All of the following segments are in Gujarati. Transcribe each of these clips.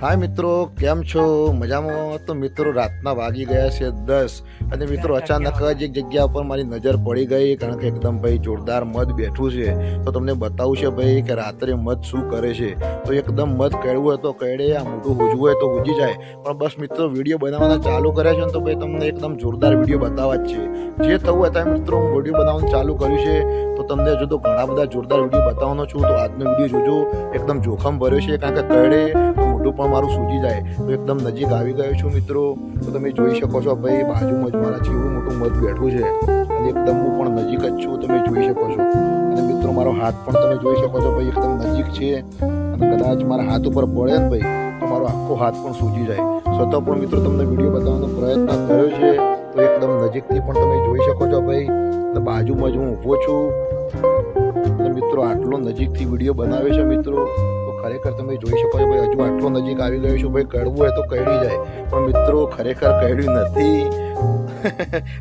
हाय मित्रों, केम छो मजामां? तो मित्रों रातना वागी गया छे 10 અને મિત્રો અચાનક જ એક જગ્યા પર મારી નજર પડી ગઈ, કારણ કે એકદમ ભાઈ જોરદાર મધ બેઠું છે. તો તમને બતાવું છે ભાઈ કે રાત્રે મધ શું કરે છે. તો એકદમ મધ કેળવું હોય તો કેળે, આ મોઢું હુજવું હોય તો હુજી જાય. પણ બસ મિત્રો વિડીયો બનાવવાના ચાલુ કર્યા છે ને તો ભાઈ તમને એકદમ જોરદાર વિડીયો બતાવવા જ છે. જે થવું હતા મિત્રો હું વિડીયો બનાવવાનું ચાલુ કર્યું છે. તો તમને હજુ તો ઘણા બધા જોરદાર વિડીયો બતાવવાનો છું. તો આજનો વિડીયો જોજો, એકદમ જોખમ ભર્યો છે, કારણ કે કેળે મોઢું પણ મારું સૂજી જાય. તો એકદમ નજીક આવી ગયો છું મિત્રો. તો તમે જોઈ શકો છો ભાઈ બાજુમાં જ મારા જેવું મોટું મધ બેઠું છે, અને એકદમ હું પણ નજીક જ છું, તમે જોઈ શકો છો. અને મિત્રો મારો હાથ પણ તમે જોઈ શકો છો ભાઈ એકદમ નજીક છે, અને કદાચ મારા હાથ ઉપર પડે ને ભાઈ તો મારો આખો હાથ પણ સૂજી જાય. છતાં પણ મિત્રો તમને વિડીયો બતાવવાનો પ્રયત્ન કર્યો છે. તો એકદમ નજીકથી પણ તમે જોઈ શકો છો ભાઈ, અને બાજુમાં જ હું ઊભો છું. અને મિત્રો આટલો નજીકથી વિડીયો બનાવ્યો છે મિત્રો. ખરેખર તમે જોઈ શકો છો ભાઈ હજુ આટલો નજીક આવી ગયો છું. ભાઈ કડવું હોય તો કડી જાય, પણ મિત્રો ખરેખર કડ્યું નથી.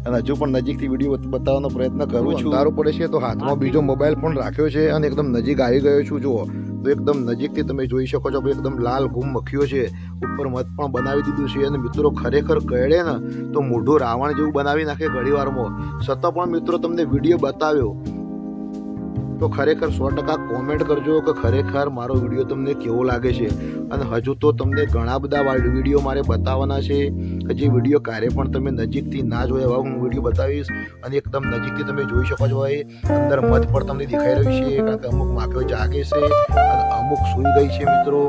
અને હજુ પણ નજીકથી વિડીયો બતાવવાનો પ્રયત્ન કરું છું. તારું પડે છે તો હાથમાં બીજો મોબાઈલ પણ રાખ્યો છે, અને એકદમ નજીક આવી ગયો છું. જુઓ તો એકદમ નજીકથી તમે જોઈ શકો છો ભાઈ એકદમ લાલ ઘૂમ મખ્યો છે. ઉપર મધ પણ બનાવી દીધું છે. અને મિત્રો ખરેખર કડે ને તો મોઢું રાવણ જેવું બનાવી નાખે ઘણી વારમાં. છતાં પણ મિત્રો તમને વિડીયો બતાવ્યો તો ખરેખર 100% કોમેન્ટ કરજો કે ખરેખર મારો વિડીયો તમને કેવો લાગે છે. અને હજુ તો તમને ઘણા બધા વિડીયો મારે બતાવવાના છે, કે જે વિડીયો ક્યારે પણ તમે નજીકથી ના જોયા એવા હું વિડીયો બતાવીશ. અને એકદમ નજીકથી તમે જોઈ શકો છો ભાઈ અંદર મધ પણ તમને દેખાઈ રહ્યું છે, કારણ કે અમુક માખીઓ જાગે છે અને અમુક સૂઈ ગઈ છે મિત્રો.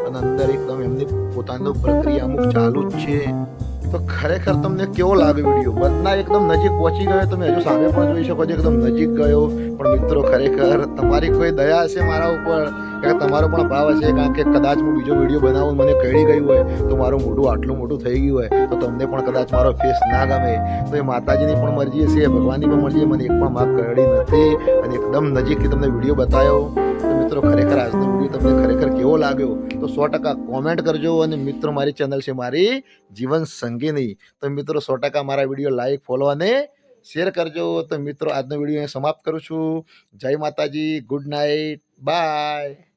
અને અંદર એકદમ એમની પોતાની પ્રક્રિયા અમુક ચાલુ જ છે. તો ખરેખર તમને કેવો લાગે વિડીયો? મધના એકદમ નજીક પહોંચી ગયો, તમે હજુ સામે પણ જોઈ શકો છો એકદમ નજીક ગયો. પણ મિત્રો ખરેખર તમારી કોઈ દયા હશે મારા ઉપર, કે તમારો પણ ભાવ હશે, કારણ કે કદાચ હું બીજો વિડીયો બનાવું મને કળી ગયું હોય તો મારું મોઢું આટલું મોટું થઈ ગયું હોય તો તમને પણ કદાચ મારો ફેસ ના ગમે. તો એ માતાજીની પણ મરજી હશે, ભગવાનની પણ મરજી. મને એક પણ માફ કળી નથી, અને એકદમ નજીકથી તમને વિડીયો બતાવ્યો. તો મિત્રો ખરેખર આજનો વિડીયો તમને ખરેખર કેવો લાગ્યો તો 100% કોમેન્ટ કરજો. અને મિત્રો મારી ચેનલ છે મારી જીવન સંગીની, તો મિત્રો 100% મારા વિડીયો લાઈક, ફોલો અને શેર કરજો. તો મિત્રો આજનો વિડીયો સમાપ્ત કરું છું. જય માતાજી, ગુડ નાઇટ, બાય.